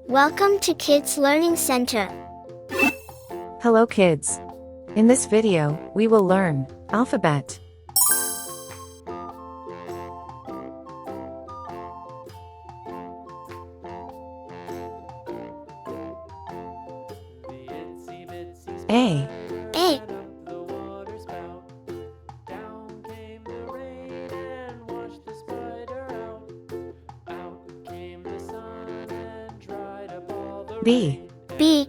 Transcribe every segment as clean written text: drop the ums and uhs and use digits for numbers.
Welcome to Kids Learning Center. Hello kids. In this video, we will learn alphabet. A. A. B. B.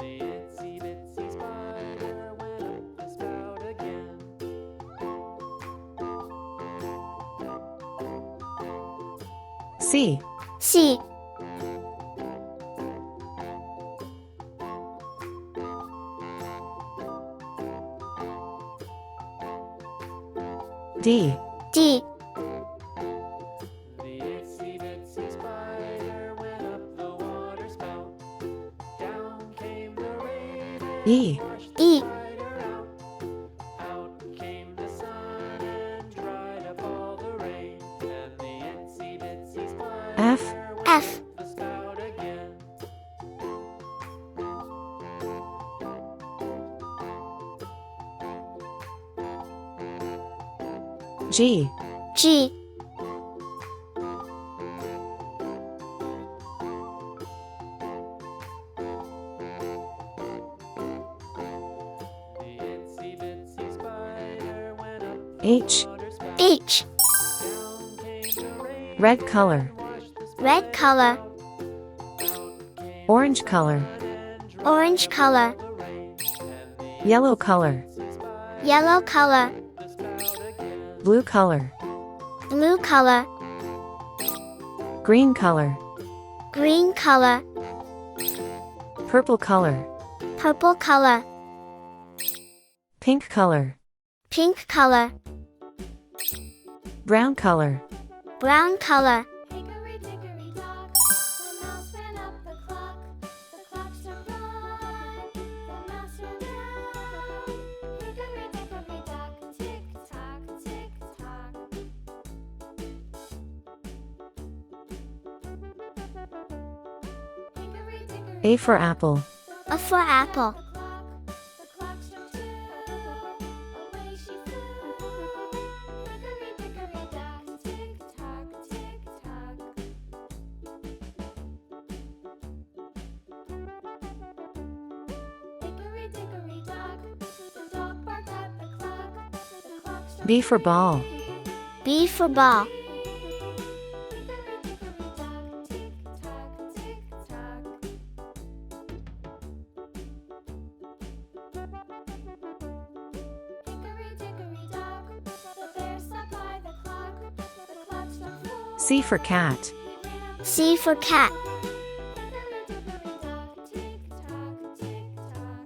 C. C. D. D. E. E. F. F. G. G. H. H. Red color. Red color. Orange color. Orange color. Yellow color. Yellow color. Blue color. Blue color. Green color. Green color. Purple color. Purple color. Pink color. Pink color. Brown color. Brown color. Hickory-dickory-dock, the mouse ran up the clock. The clock struck one, the mouse ran down. Hickory-dickory-dock, tick-tock, tick-tock. Hickory-dickory-dock, A for apple. A for apple. the clock struck two, away she flew. Hickory-dickory-dock, tick-tock, tick-tock. Hickory-dickory-dock, the dog barked at the clock. The clock struck B for ball. B for ball. Hickory-dickory-dock, tick-tock, tick-tock. Hickory-dickory-dock, the bear sat by the clock. The clock struck four. C for cat. He ran up C for cat. Hickory-dickory-dock, tick-tock, tick-tock.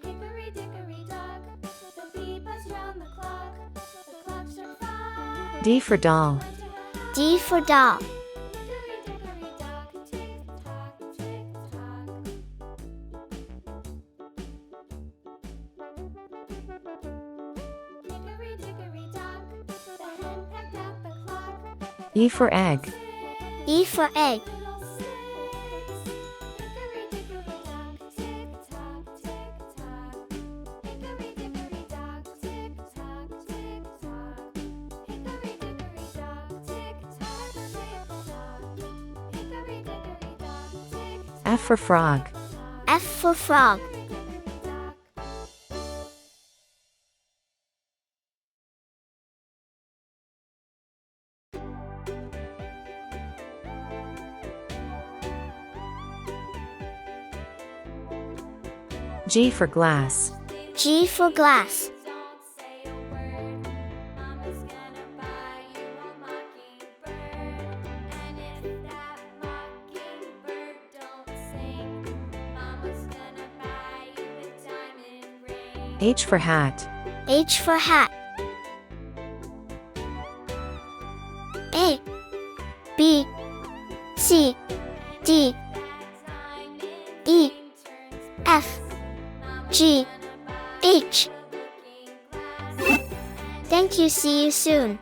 Hickory-dickory-dock, the bee buzzed round the clock. The clock struck five. D for doll. D for doll. Hickory-dickory-dock, tick-tock, tick-tock. Hickory-dickory-dock, the hen pecked at the clock. E for egg. E for egg. Little six. Hickory-dickory-dock, tick-tock, tick-tock. Hickory-dickory-dock, tick-tock, tick-tock. Hickory-dickory-dock, tick-tock, tick-tock. Hickory-dickory-dock, tick-tock. F for frog. F for frog. G for glass. G for glass. Don't say a word. Mama's gonna buy you a mockingbird. And if that mockingbird don't sing, Mama's gonna buy you a diamond ring. H for hat. H for hat. A. B. C. D. E. F. G. H. Thank you. See you soon.